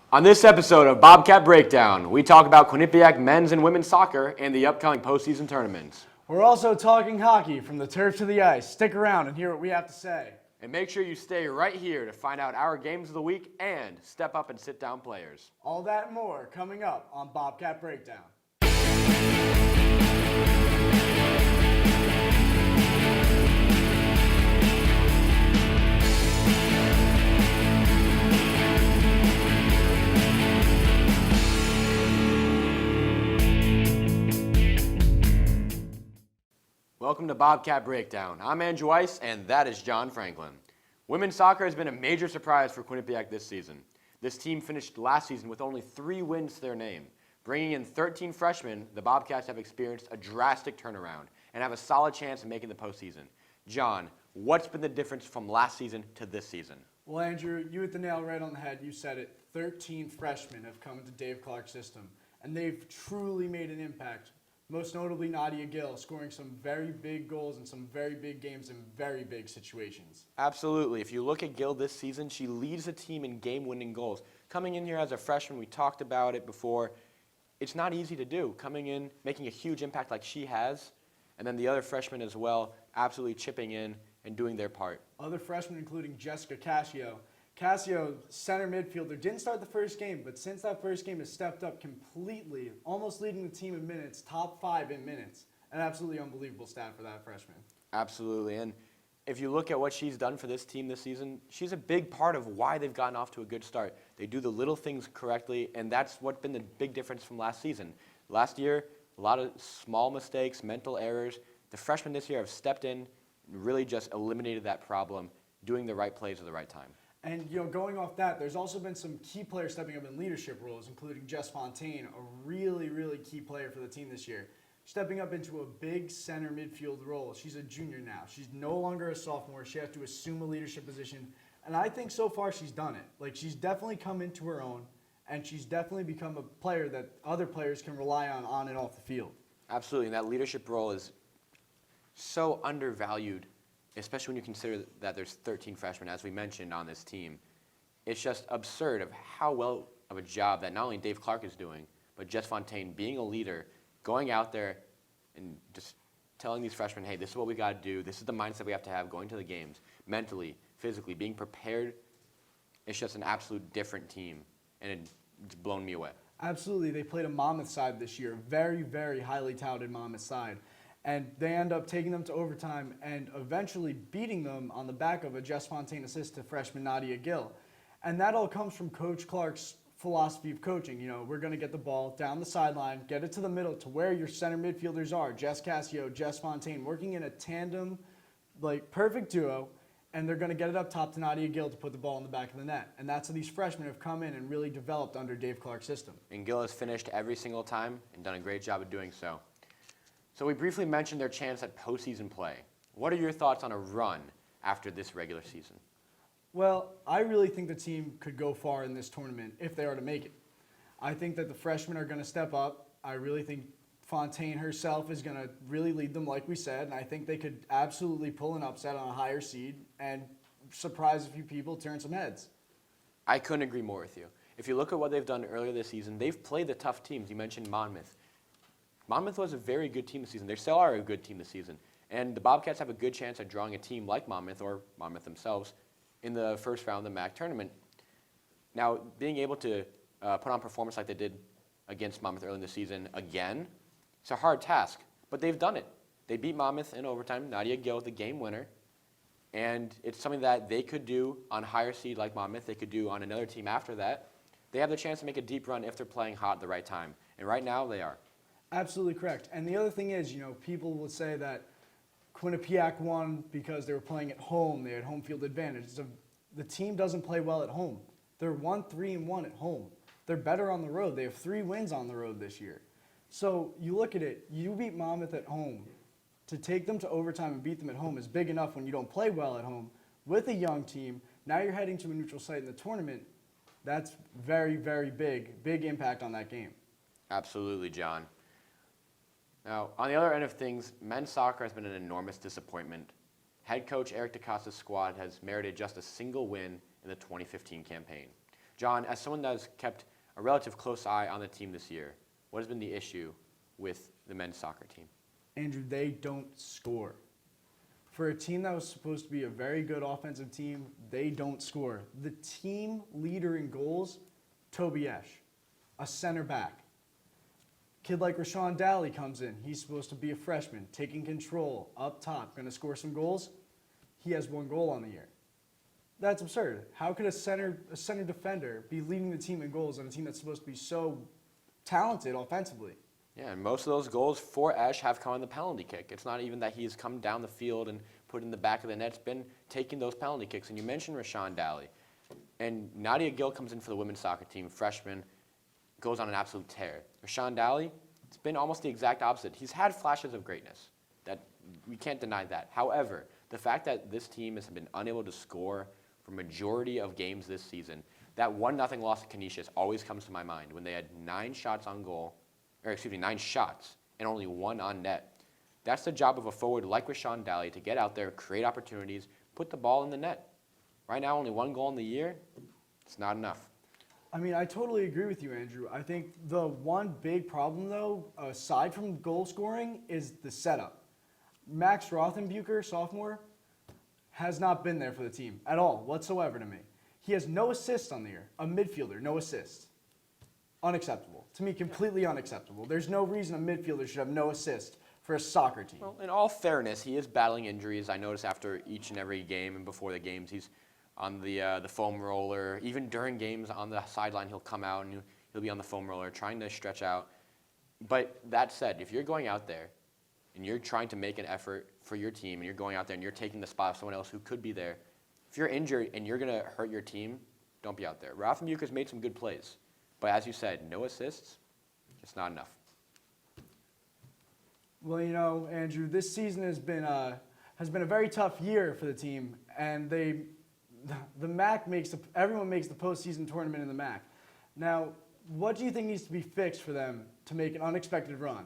On this episode of Bobcat Breakdown, we talk about Quinnipiac men's and women's soccer and the upcoming postseason tournaments. We're also talking hockey from the turf to the ice. Stick around and hear what we have to say. And make sure you stay right here to find out our games of the week and step up and sit down players. All that and more coming up on Bobcat Breakdown. Welcome to Bobcat Breakdown. I'm Andrew Weiss, and that is John Franklin. Women's soccer has been a major surprise for Quinnipiac this season. This team finished last season with only 3 wins to their name. Bringing in 13 freshmen, the Bobcats have experienced a drastic turnaround and have a solid chance of making the postseason. John, what's been the difference from last season to this season? Well, Andrew, you hit the nail right on the head. You said it. 13 freshmen have come into Dave Clark's system, and they've truly made an impact. Most notably, Nadia Gill, scoring some very big goals in some very big games in very big situations. Absolutely. If you look at Gill this season, she leads the team in game-winning goals. Coming in here as a freshman, we talked about it before, it's not easy to do. Coming in, making a huge impact like she has, and then the other freshmen as well, absolutely chipping in and doing their part. Other freshmen, including Jessica Cascio. Cascio, center midfielder, didn't start the first game, but since that first game has stepped up completely, almost leading the team in minutes, top 5 in minutes. An absolutely unbelievable stat for that freshman. Absolutely, and if you look at what she's done for this team this season, she's a big part of why they've gotten off to a good start. They do the little things correctly, and that's what's been the big difference from last season. Last year, a lot of small mistakes, mental errors. The freshmen this year have stepped in and really just eliminated that problem, doing the right plays at the right time. And, going off that, there's also been some key players stepping up in leadership roles, including Jess Fontaine, a really, really key player for the team this year. Stepping up into a big center midfield role. She's a junior now. She's no longer a sophomore. She has to assume a leadership position. And I think so far she's done it. She's definitely come into her own, and she's definitely become a player that other players can rely on and off the field. Absolutely, and that leadership role is so undervalued, especially when you consider that there's 13 freshmen, as we mentioned, on this team. It's just absurd of how well of a job that not only Dave Clark is doing, but Jess Fontaine being a leader, going out there and just telling these freshmen, hey, this is what we got to do. This is the mindset we have to have going to the games, mentally, physically, being prepared. It's just an absolute different team, and it's blown me away. Absolutely. They played a Monmouth side this year, very, very highly touted Monmouth side. And they end up taking them to overtime and eventually beating them on the back of a Jess Fontaine assist to freshman Nadia Gill. And that all comes from Coach Clark's philosophy of coaching. We're going to get the ball down the sideline, get it to the middle to where your center midfielders are, Jess Cascio, Jess Fontaine, working in a tandem, perfect duo, and they're going to get it up top to Nadia Gill to put the ball in the back of the net. And that's how these freshmen have come in and really developed under Dave Clark's system. And Gill has finished every single time and done a great job of doing so. So we briefly mentioned their chance at postseason play. What are your thoughts on a run after this regular season? Well, I really think the team could go far in this tournament if they are to make it. I think that the freshmen are going to step up. I really think Fontaine herself is going to really lead them, like we said, and I think they could absolutely pull an upset on a higher seed and surprise a few people, turn some heads. I couldn't agree more with you. If you look at what they've done earlier this season, they've played the tough teams. You mentioned Monmouth. Monmouth was a very good team this season. They still are a good team this season. And the Bobcats have a good chance at drawing a team like Monmouth or Monmouth themselves in the first round of the MAC tournament. Now, being able to put on performance like they did against Monmouth early in the season again, it's a hard task, but they've done it. They beat Monmouth in overtime, Nadia Gill, the game winner, and it's something that they could do on a higher seed like Monmouth. They could do on another team after that. They have the chance to make a deep run if they're playing hot at the right time, and right now they are. Absolutely correct. And the other thing is, people will say that Quinnipiac won because they were playing at home. They had home field advantage. The team doesn't play well at home. They're 1-3-1 at home. They're better on the road. They have 3 wins on the road this year. So you look at it, you beat Monmouth at home. To take them to overtime and beat them at home is big enough when you don't play well at home. With a young team, now you're heading to a neutral site in the tournament. That's very, very big impact on that game. Absolutely, John. Now, on the other end of things, men's soccer has been an enormous disappointment. Head coach Eric DaCosta's squad has merited just a single win in the 2015 campaign. John, as someone that has kept a relative close eye on the team this year, what has been the issue with the men's soccer team? Andrew, they don't score. For a team that was supposed to be a very good offensive team, they don't score. The team leader in goals, Toby Esch, a center back. Kid like Rashawn Daly comes in. He's supposed to be a freshman, taking control, up top, going to score some goals. He has 1 goal on the year. That's absurd. How could a center defender be leading the team in goals on a team that's supposed to be so talented offensively? Yeah, and most of those goals for Esch have come on the penalty kick. It's not even that he's come down the field and put in the back of the net. It's been taking those penalty kicks. And you mentioned Rashawn Daly. And Nadia Gill comes in for the women's soccer team, freshman, goes on an absolute tear. Rashawn Daly, it's been almost the exact opposite. He's had flashes of greatness. That we can't deny that. However, the fact that this team has been unable to score for majority of games this season, that 1-0 loss to Canisius always comes to my mind when they had 9 shots on goal, 9 shots and only 1 on net. That's the job of a forward like Rashawn Daly to get out there, create opportunities, put the ball in the net. Right now, only 1 goal in the year, it's not enough. I mean, I totally agree with you, Andrew. I think the one big problem, though, aside from goal scoring, is the setup. Max Rothenbucher, sophomore, has not been there for the team at all, whatsoever to me. He has no assists on the year. A midfielder, no assists. Unacceptable. To me, completely unacceptable. There's no reason a midfielder should have no assist for a soccer team. Well, in all fairness, he is battling injuries. I notice after each and every game and before the games, he's on the foam roller. Even during games on the sideline, he'll come out and he'll be on the foam roller trying to stretch out. But that said, if you're going out there and you're trying to make an effort for your team and you're going out there and you're taking the spot of someone else who could be there, if you're injured and you're going to hurt your team, don't be out there. Rothenbucher's made some good plays. But as you said, no assists, just not enough. Well, you know, Andrew, this season has been a very tough year for the team, and the MAC everyone makes the postseason tournament in the MAC. Now, what do you think needs to be fixed for them to make an unexpected run?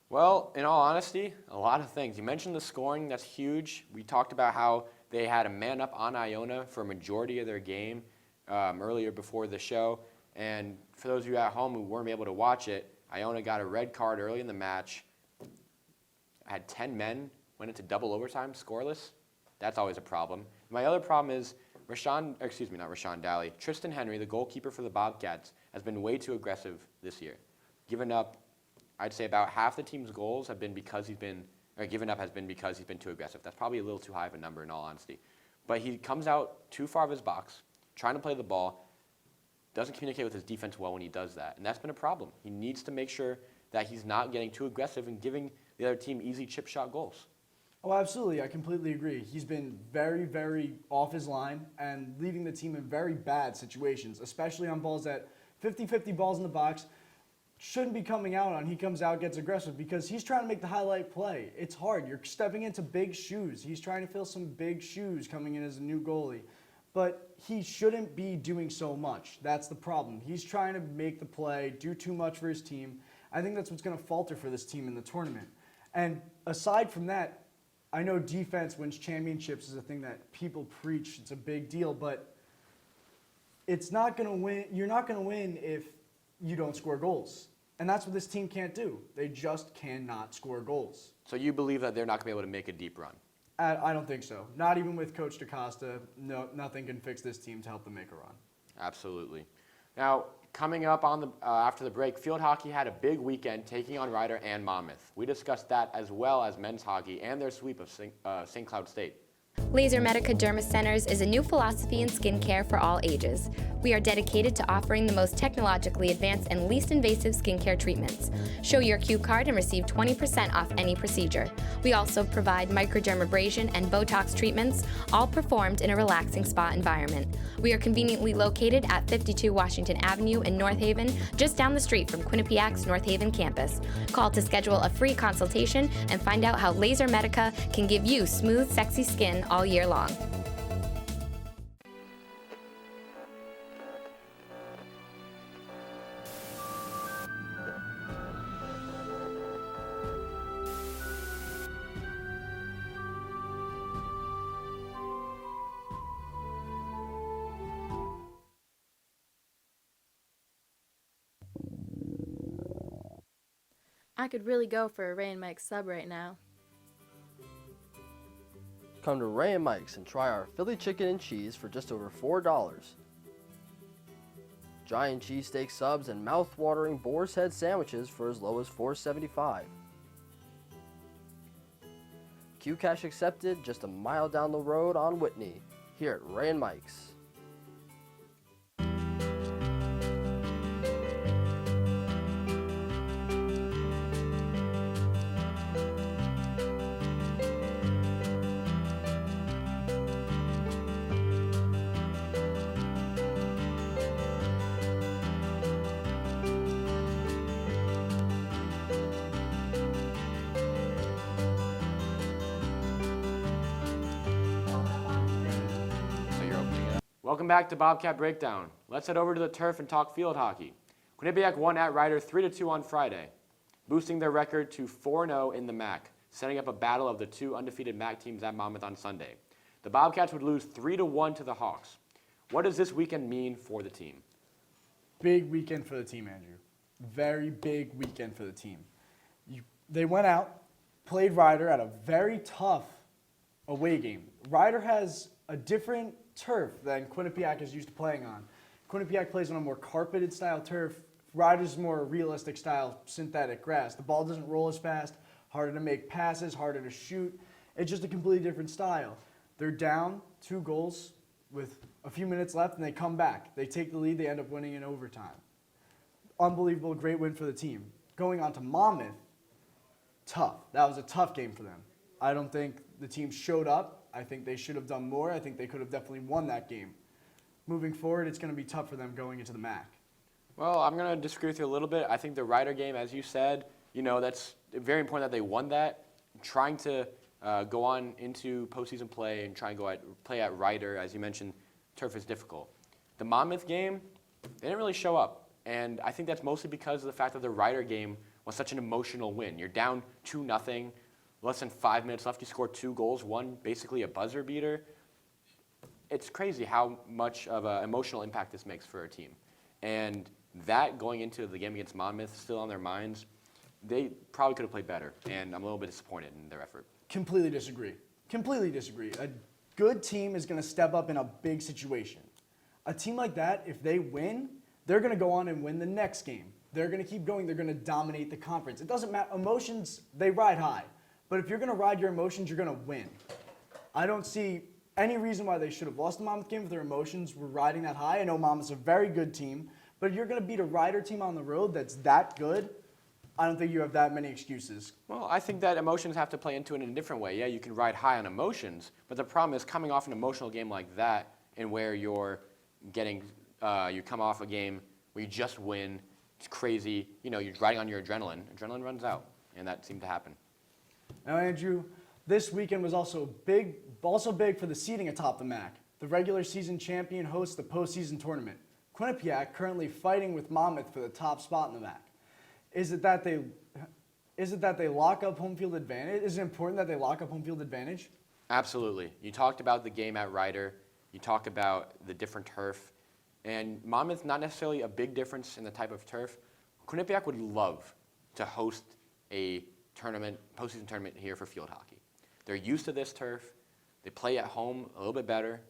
Well, in all honesty, a lot of things. You mentioned the scoring, that's huge. We talked about how they had a man up on Iona for a majority of their game earlier before the show. And for those of you at home who weren't able to watch it, Iona got a red card early in the match, had 10 men, went into double overtime, scoreless. That's always a problem. My other problem is Tristan Henry, the goalkeeper for the Bobcats, has been way too aggressive this year. Given up, I'd say about half the team's goals have been because he's been too aggressive. That's probably a little too high of a number in all honesty. But he comes out too far of his box, trying to play the ball, doesn't communicate with his defense well when he does that, and that's been a problem. He needs to make sure that he's not getting too aggressive and giving the other team easy chip shot goals. Oh, absolutely. I completely agree. He's been very, very off his line and leaving the team in very bad situations, especially on balls that 50-50 balls in the box shouldn't be coming out on. He comes out, gets aggressive because he's trying to make the highlight play. It's hard. You're stepping into big shoes. He's trying to fill some big shoes coming in as a new goalie. But he shouldn't be doing so much. That's the problem. He's trying to make the play, do too much for his team. I think that's what's going to falter for this team in the tournament. And aside from that, I know defense wins championships is a thing that people preach. It's a big deal, but it's not going to win. You're not going to win if you don't score goals. And that's what this team can't do. They just cannot score goals. So you believe that they're not going to be able to make a deep run? I don't think so. Not even with Coach DaCosta. No, nothing can fix this team to help them make a run. Absolutely. Now, coming up on after the break, field hockey had a big weekend taking on Ryder and Monmouth. We discussed that as well as men's hockey and their sweep of St. Cloud State. Laser Medica Derma Centers is a new philosophy in skincare for all ages. We are dedicated to offering the most technologically advanced and least invasive skincare treatments. Show your Q card and receive 20% off any procedure. We also provide microdermabrasion and Botox treatments, all performed in a relaxing spa environment. We are conveniently located at 52 Washington Avenue in North Haven, just down the street from Quinnipiac's North Haven campus. Call to schedule a free consultation and find out how Laser Medica can give you smooth, sexy skin all year long. I could really go for a Ray and Mike sub right now. Come to Ray and Mike's and try our Philly chicken and cheese for just over $4. Giant cheesesteak subs and mouth-watering boar's head sandwiches for as low as $4.75. Qcash accepted just a mile down the road on Whitney, here at Ray and Mike's. Welcome back to Bobcat Breakdown. Let's head over to the turf and talk field hockey. Quinnipiac won at Ryder 3-2 on Friday, boosting their record to 4-0 in the MAC, setting up a battle of the two undefeated MAC teams at Monmouth on Sunday. The Bobcats would lose 3-1 to the Hawks. What does this weekend mean for the team? Big weekend for the team, Andrew. Very big weekend for the team. They went out, played Ryder at a very tough away game. Ryder has a different turf than Quinnipiac is used to playing on. Quinnipiac plays on a more carpeted style turf. Ryder's more realistic style synthetic grass. The ball doesn't roll as fast, harder to make passes, harder to shoot. It's just a completely different style. They're down 2 goals with a few minutes left and they come back. They take the lead, they end up winning in overtime. Unbelievable, great win for the team. Going on to Monmouth, tough. That was a tough game for them. I don't think the team showed up. I think they should have done more. I think they could have definitely won that game. Moving forward, it's going to be tough for them going into the MAC. Well, I'm going to disagree with you a little bit. I think the Ryder game, as you said, that's very important that they won that. Trying to go on into postseason play and try and play at Ryder, as you mentioned, turf is difficult. The Monmouth game, they didn't really show up. And I think that's mostly because of the fact that the Ryder game was such an emotional win. You're down 2-0. Less than 5 minutes left, you score 2 goals, one basically a buzzer beater. It's crazy how much of an emotional impact this makes for a team. And that going into the game against Monmouth, still on their minds, they probably could have played better. And I'm a little bit disappointed in their effort. Completely disagree. Completely disagree. A good team is going to step up in a big situation. A team like that, if they win, they're going to go on and win the next game. They're going to keep going. They're going to dominate the conference. It doesn't matter. Emotions, they ride high. But if you're going to ride your emotions, you're going to win. I don't see any reason why they should have lost the Monmouth game if their emotions were riding that high. I know Monmouth's a very good team, but if you're going to beat a Ryder team on the road that's that good, I don't think you have that many excuses. Well, I think that emotions have to play into it in a different way. Yeah, you can ride high on emotions, but the problem is coming off an emotional game like that and where you're getting, you come off a game where you just win, it's crazy, you're riding on your adrenaline. Adrenaline runs out, and that seemed to happen. Now, Andrew, this weekend was also big for the seeding atop the MAC. The regular season champion hosts the postseason tournament. Quinnipiac currently fighting with Monmouth for the top spot in the MAC. Is it that they lock up home field advantage? Is it important that they lock up home field advantage? Absolutely. You talked about the game at Ryder. You talk about the different turf. And Monmouth, not necessarily a big difference in the type of turf. Quinnipiac would love to host a postseason tournament here for field hockey. They're used to this turf. They play at home a little bit better.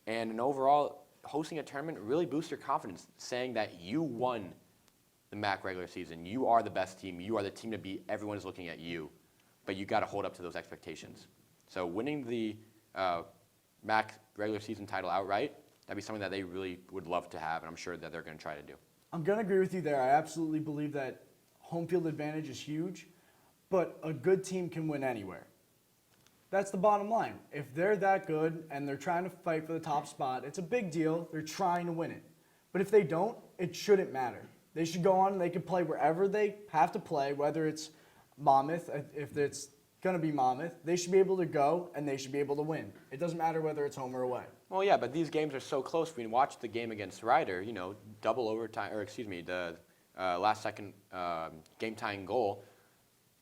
And overall, hosting a tournament really boosts your confidence, saying that you won the MAC regular season. You are the best team. You are the team to beat. Everyone is looking at you. But you got to hold up to those expectations. So winning the MAC regular season title outright, that'd be something that they really would love to have, and I'm sure that they're going to try to do. I'm going to agree with you there. I absolutely believe that home field advantage is huge, but a good team can win anywhere. That's the bottom line. If they're that good and they're trying to fight for the top spot, it's a big deal. They're trying to win it. But if they don't, it shouldn't matter. They should go on and they can play wherever they have to play, whether it's Monmouth, if it's going to be Monmouth. They should be able to go and they should be able to win. It doesn't matter whether it's home or away. Well, yeah, but these games are so close. We watched the game against Ryder, double overtime, the last second game-tying goal,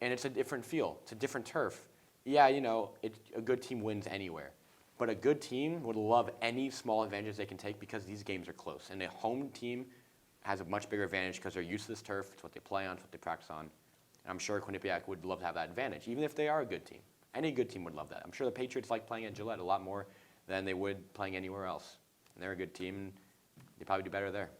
and it's a different feel. It's a different turf. Yeah, a good team wins anywhere. But a good team would love any small advantages they can take because these games are close. And a home team has a much bigger advantage because they're used to this turf. It's what they play on. It's what they practice on. And I'm sure Quinnipiac would love to have that advantage, even if they are a good team. Any good team would love that. I'm sure the Patriots like playing at Gillette a lot more than they would playing anywhere else. And they're a good team, and they probably do better there.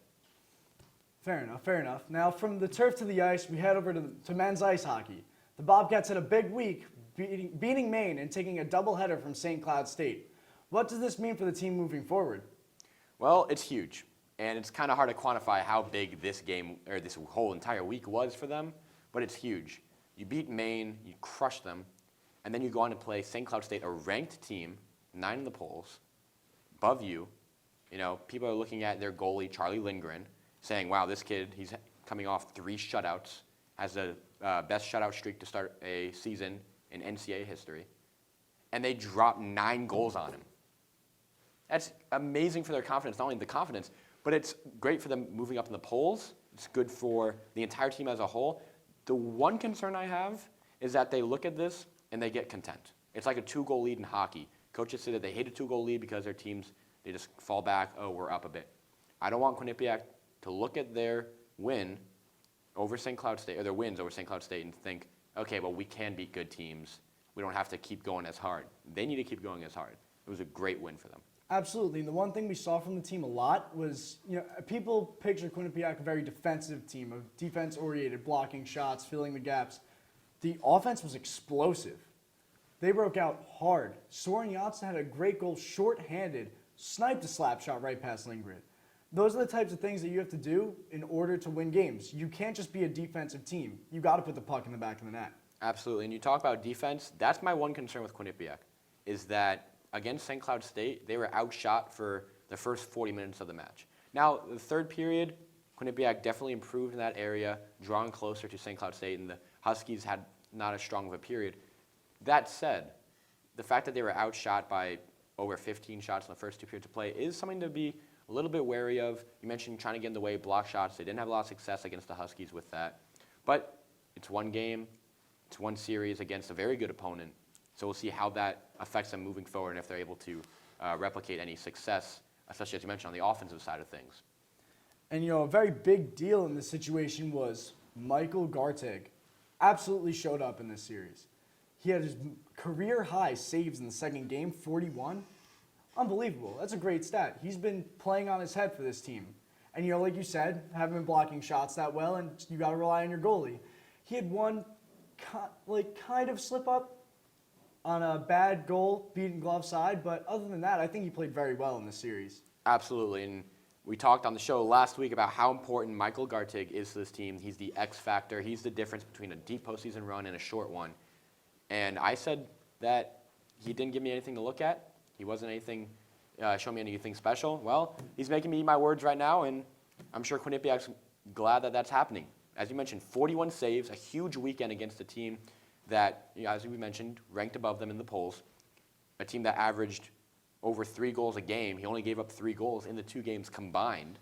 Fair enough, fair enough. Now, from the turf to the ice, we head over to men's ice hockey. The Bobcats had a big week, beating Maine and taking a doubleheader from St. Cloud State. What does this mean for the team moving forward? Well, it's huge, and it's kind of hard to quantify how big this game, or this whole entire week was for them, but it's huge. You beat Maine, you crush them, and then you go on to play St. Cloud State, a ranked team, 9 in the polls, above you. You know, people are looking at their goalie, Charlie Lindgren, saying, wow, this kid, he's coming off 3 shutouts, has the best shutout streak to start a season in NCAA history, and they dropped 9 goals on him. That's amazing for their confidence, not only the confidence, but it's great for them moving up in the polls. It's good for the entire team as a whole. The one concern I have is that they look at this and they get content. It's like a 2-goal lead in hockey. Coaches say that they hate a 2-goal lead because their teams, they just fall back, oh, we're up a bit. I don't want Quinnipiac to look at their win over St. Cloud State, or their wins over St. Cloud State, and think, okay, well, we can beat good teams. We don't have to keep going as hard. They need to keep going as hard. It was a great win for them. Absolutely, and the one thing we saw from the team a lot was, people picture Quinnipiac a very defensive team, a defense-oriented, blocking shots, filling the gaps. The offense was explosive. They broke out hard. Soren Janssen had a great goal, short-handed, sniped a slap shot right past Lindgren. Those are the types of things that you have to do in order to win games. You can't just be a defensive team. You got to put the puck in the back of the net. Absolutely, and you talk about defense, that's my one concern with Quinnipiac, is that against St. Cloud State, they were outshot for the first 40 minutes of the match. Now, the third period, Quinnipiac definitely improved in that area, drawing closer to St. Cloud State, and the Huskies had not as strong of a period. That said, the fact that they were outshot by over 15 shots in the first 2 periods of play is something to be a little bit wary of. You mentioned trying to get in the way, block shots. They didn't have a lot of success against the Huskies with that. But it's one game, it's one series against a very good opponent. So we'll see how that affects them moving forward and if they're able to replicate any success, especially as you mentioned on the offensive side of things. And a very big deal in this situation was Michael Gartig absolutely showed up in this series. He had his career high saves in the second game, 41. Unbelievable. That's a great stat. He's been playing on his head for this team. And like you said, haven't been blocking shots that well, and you got to rely on your goalie. He had one kind of slip up on a bad goal, beaten glove side, but other than that, I think he played very well in this series. Absolutely, and we talked on the show last week about how important Michael Gartig is to this team. He's the X factor. He's the difference between a deep postseason run and a short one. And I said that he didn't give me anything to look at. He wasn't showing me anything special. Well, he's making me eat my words right now, and I'm sure Quinnipiac's glad that that's happening. As you mentioned, 41 saves, a huge weekend against a team that, as we mentioned, ranked above them in the polls, a team that averaged over 3 goals a game. He only gave up 3 goals in the 2 games combined.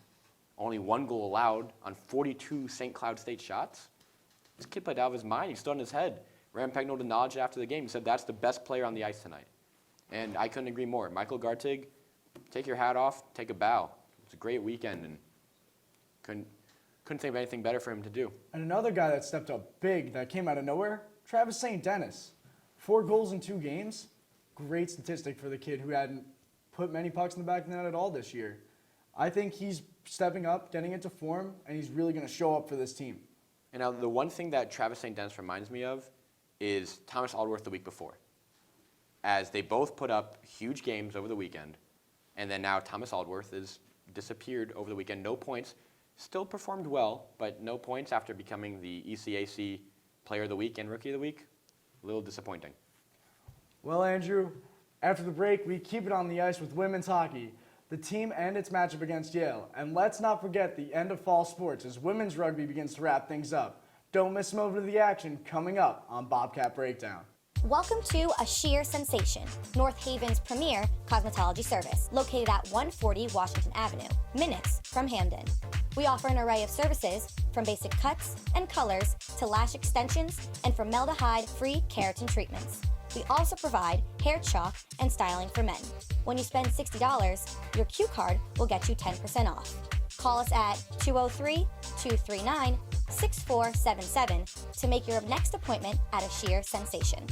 Only 1 goal allowed on 42 St. Cloud State shots. This kid played out of his mind. He stood on his head. Ram Pegno acknowledged after the game. He said, that's the best player on the ice tonight. And I couldn't agree more. Michael Gartig, take your hat off, take a bow. It's a great weekend, and couldn't think of anything better for him to do. And another guy that stepped up big that came out of nowhere, Travis St. Dennis. 4 goals in 2 games. Great statistic for the kid who hadn't put many pucks in the back of the net at all this year. I think he's stepping up, getting into form, and he's really going to show up for this team. And now the one thing that Travis St. Dennis reminds me of is Thomas Aldworth the week before, as they both put up huge games over the weekend, and then now Thomas Aldworth has disappeared over the weekend. No points. Still performed well, but no points after becoming the ECAC Player of the Week and Rookie of the Week. A little disappointing. Well, Andrew, after the break, we keep it on the ice with women's hockey, the team and its matchup against Yale. And let's not forget the end of fall sports as women's rugby begins to wrap things up. Don't miss a moment of the action coming up on Bobcat Breakdown. Welcome to A Sheer Sensation, North Haven's premier cosmetology service, located at 140 Washington Avenue, minutes from Hamden. We offer an array of services, from basic cuts and colors to lash extensions and formaldehyde-free keratin treatments. We also provide hair chalk and styling for men. When you spend $60, your Q card will get you 10% off. Call us at 203-239-5400 6477 to make your next appointment at a sheer sensation.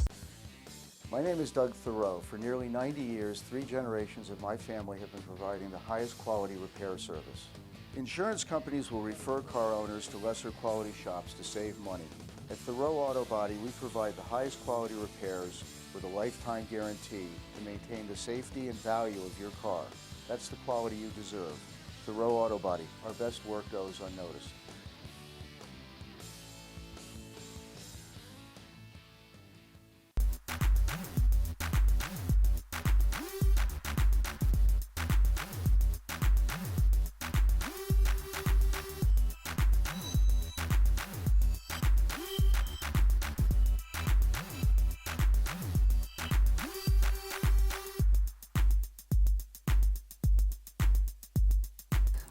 My name is Doug Thoreau. For nearly 90 years, 3 generations of my family have been providing the highest quality repair service. Insurance companies will refer car owners to lesser quality shops to save money. At Thoreau Auto Body, we provide the highest quality repairs with a lifetime guarantee to maintain the safety and value of your car. That's the quality you deserve. Thoreau Auto Body, our best work goes unnoticed.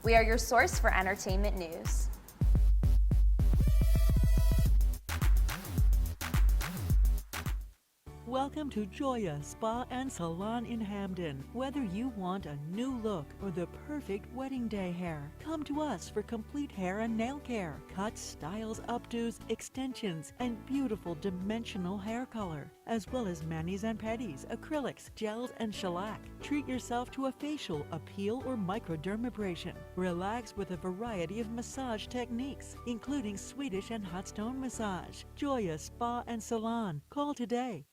We are your source for entertainment news. Welcome to Joya Spa and Salon in Hamden. Whether you want a new look or the perfect wedding day hair, come to us for complete hair and nail care, cuts, styles, updos, extensions, and beautiful dimensional hair color, as well as manis and pedis, acrylics, gels, and shellac. Treat yourself to a facial, a peel, or microdermabrasion. Relax with a variety of massage techniques, including Swedish and hot stone massage. Joya Spa and Salon. Call today.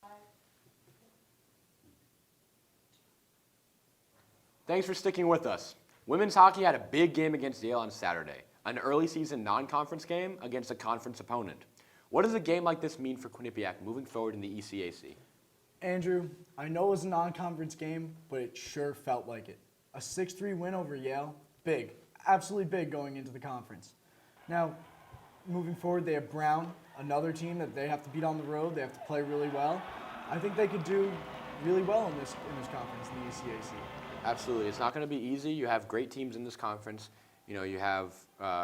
Thanks for sticking with us. Women's hockey had a big game against Yale on Saturday, an early season non-conference game against a conference opponent. What does a game like this mean for Quinnipiac moving forward in the ECAC? Andrew, I know it was a non-conference game, but it sure felt like it. A 6-3 win over Yale, big, absolutely big going into the conference. Now, moving forward, they have Brown, another team that they have to beat on the road. They have to play really well. I think they could do really well in this conference, in the ECAC. Absolutely. It's not going to be easy. You have great teams in this conference. You know, you have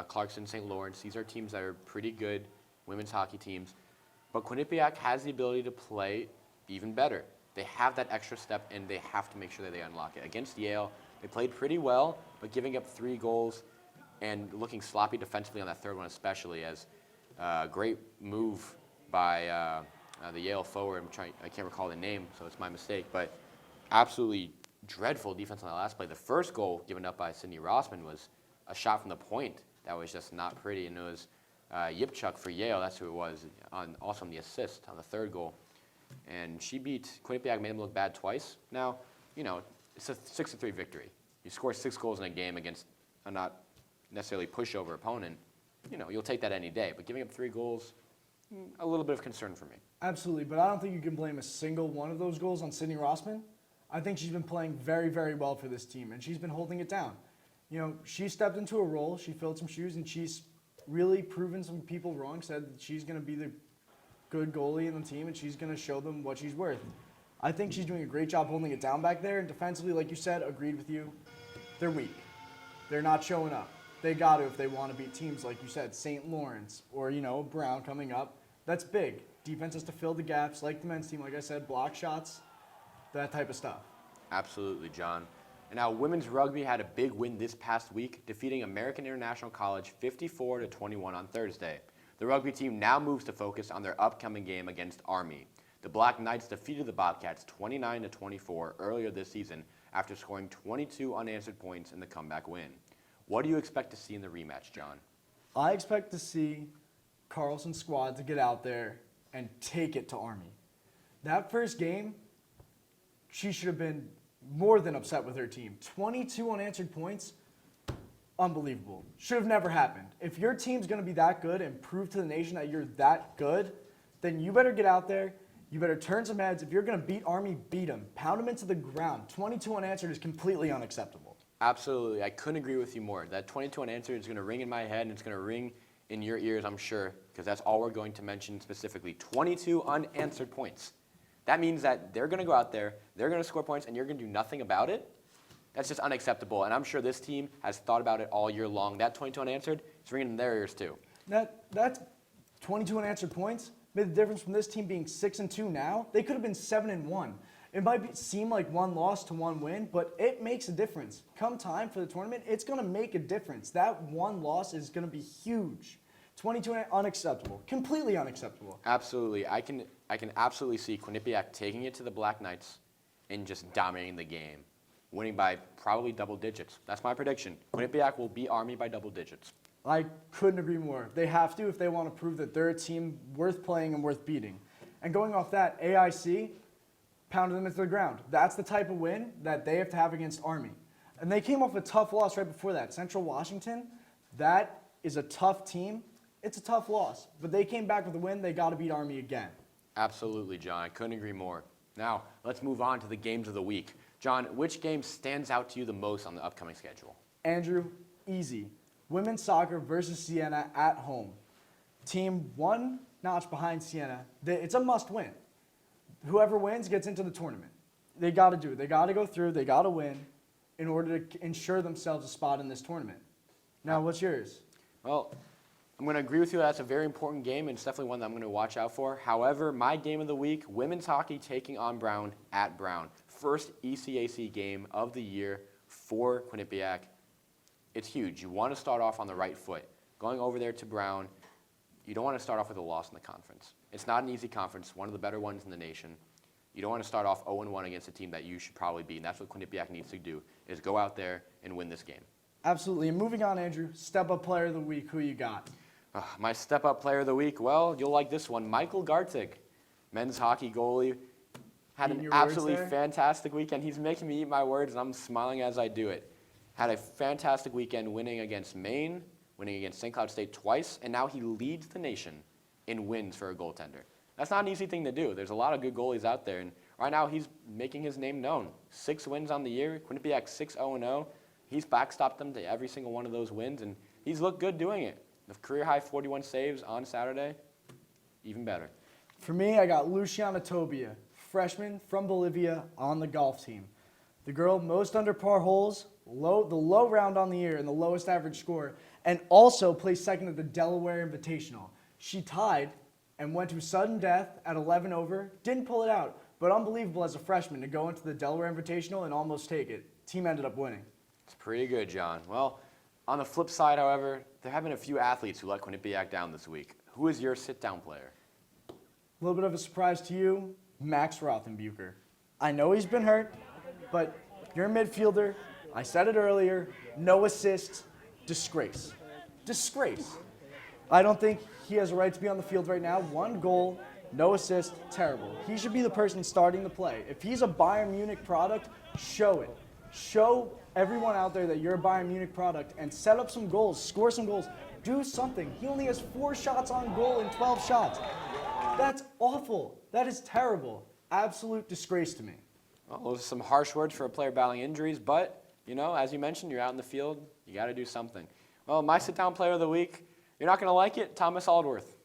Clarkson, St. Lawrence. These are teams that are pretty good women's hockey teams. But Quinnipiac has the ability to play even better. They have that extra step, and they have to make sure that they unlock it. Against Yale, they played pretty well, but giving up 3 goals and looking sloppy defensively on that third one especially, as a great move by the Yale forward. I can't recall the name, so it's my mistake, but absolutely dreadful defense on the last play. The first goal given up by Sydney Rossman was a shot from the point that was just not pretty, and it was Yipchuk for Yale. That's who it was. Also on the assist on the third goal, and she beat Quinnipiac, made them look bad twice. Now, you know, it's a 6-3 victory. You score 6 goals in a game against a not necessarily pushover opponent. You know, you'll take that any day. But giving up 3 goals, a little bit of concern for me. Absolutely, but I don't think you can blame a single one of those goals on Sydney Rossman. I think she's been playing very, very well for this team, and she's been holding it down. You know, she stepped into a role, she filled some shoes, and she's really proven some people wrong, said that she's going to be the good goalie in the team, and she's going to show them what she's worth. I think she's doing a great job holding it down back there, and defensively, like you said, agreed with you, they're weak. They're not showing up. They got to if they want to beat teams, like you said, St. Lawrence or, you know, Brown coming up. That's big. Defense has to fill the gaps, like the men's team, like I said, block shots, that type of stuff. Absolutely, John. And now women's rugby had a big win this past week, defeating American International College 54-21 on Thursday. The rugby team now moves to focus on their upcoming game against Army. The Black Knights defeated the Bobcats 29-24 earlier this season after scoring 22 unanswered points in the comeback win. What do you expect to see in the rematch, John? I expect to see Carlson's squad to get out there and take it to Army. That first game, she should have been more than upset with her team. 22 unanswered points, unbelievable. Should have never happened. If your team's going to be that good and prove to the nation that you're that good, then you better get out there. You better turn some heads. If you're going to beat Army, beat them. Pound them into the ground. 22 unanswered is completely unacceptable. Absolutely. I couldn't agree with you more. That 22 unanswered is going to ring in my head, and it's going to ring in your ears, I'm sure, because that's all we're going to mention specifically. 22 unanswered points. That means that they're going to go out there, they're going to score points, and you're going to do nothing about it? That's just unacceptable, and I'm sure this team has thought about it all year long. That 22 unanswered is ringing in their ears too. That's 22 unanswered points made the difference from this team being 6-2 now. They could have been 7-1. It might seem like one loss to one win, but it makes a difference. Come time for the tournament, it's going to make a difference. That one loss is going to be huge 22 unacceptable. Completely unacceptable. Absolutely. I can absolutely see Quinnipiac taking it to the Black Knights and just dominating the game, winning by probably double digits. That's my prediction. Quinnipiac will beat Army by double digits. I couldn't agree more. They have to if they want to prove that they're a team worth playing and worth beating. And going off that, AIC pounded them into the ground. That's the type of win that they have to have against Army. And they came off a tough loss right before that. Central Washington, that is a tough team. It's a tough loss, but they came back with a win. They got to beat Army again. Absolutely, John. I couldn't agree more. Now, let's move on to the games of the week. John, which game stands out to you the most on the upcoming schedule? Andrew, easy. Women's soccer versus Siena at home. Team one notch behind Siena. It's a must win. Whoever wins gets into the tournament. They got to do it. They got to go through. They got to win in order to ensure themselves a spot in this tournament. Now, what's yours? Well, I'm going to agree with you. That's a very important game, and it's definitely one that I'm going to watch out for. However, my game of the week, women's hockey taking on Brown at Brown. First ECAC game of the year for Quinnipiac. It's huge. You want to start off on the right foot. Going over there to Brown, you don't want to start off with a loss in the conference. It's not an easy conference, one of the better ones in the nation. You don't want to start off 0-1 against a team that you should probably beat, and that's what Quinnipiac needs to do, is go out there and win this game. Absolutely. And moving on, Andrew, step-up player of the week, who you got? My step-up player of the week, well, you'll like this one. Michael Gartig, men's hockey goalie, had Eating an your words absolutely there? fantastic weekend. He's making me eat my words, and I'm smiling as I do it. Had a fantastic weekend winning against Maine, winning against St. Cloud State twice, and now he leads the nation in wins for a goaltender. That's not an easy thing to do. There's a lot of good goalies out there, and right now he's making his name known. 6 wins on the year, Quinnipiac 6-0-0. He's backstopped them to every single one of those wins, and he's looked good doing it. The career-high 41 saves on Saturday, even better. For me, I got Luciana Tobia, freshman from Bolivia on the golf team. The girl most under par holes, the low round on the year, and the lowest average score, and also placed second at the Delaware Invitational. She tied and went to sudden death at 11 over, didn't pull it out, but unbelievable as a freshman to go into the Delaware Invitational and almost take it. Team ended up winning. It's pretty good, John. Well, on the flip side, however, there have been a few athletes who let Quinnipiac down this week. Who is your sit-down player? A little bit of a surprise to you, Max Rothenbucher. I know he's been hurt, but you're a midfielder. I said it earlier, no assists, disgrace. Disgrace. I don't think he has a right to be on the field right now. 1 goal, no assist, terrible. He should be the person starting the play. If he's a Bayern Munich product, show it. Show everyone out there that you're a Bayern Munich product and set up some goals, score some goals, do something. He only has 4 shots on goal in 12 shots. That's awful. That is terrible. Absolute disgrace to me. Well, those are some harsh words for a player battling injuries, but, you know, as you mentioned, you're out in the field, you got to do something. Well, my sit-down player of the week, you're not going to like it, Thomas Aldworth.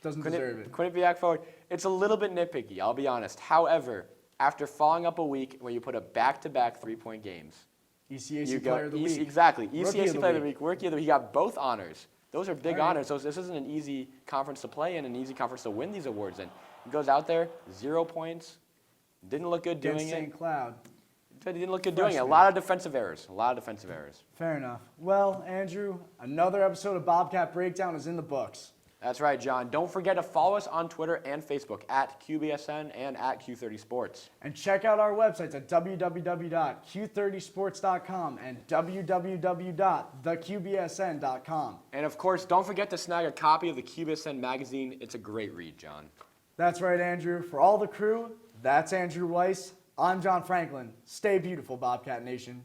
Doesn't deserve it. Quinnipiac forward. It's a little bit nitpicky, I'll be honest. However, after following up a week where you put up back-to-back 3-point games, ECAC player of the week. Exactly. Rookie ECAC player of the week, rookie of the week. He got both honors. Those are big honors. So this isn't an easy conference to play in, an easy conference to win these awards in. He goes out there, 0 points, didn't look good doing Against it. St. Cloud. He didn't look good doing it. A Freshman. lot of defensive errors. Fair enough. Well, Andrew, another episode of Bobcat Breakdown is in the books. That's right, John. Don't forget to follow us on Twitter and Facebook at QBSN and at Q30 Sports. And check out our websites at www.q30sports.com and www.theqbsn.com. And of course, don't forget to snag a copy of the QBSN magazine. It's a great read, John. That's right, Andrew. For all the crew, that's Andrew Weiss. I'm John Franklin. Stay beautiful, Bobcat Nation.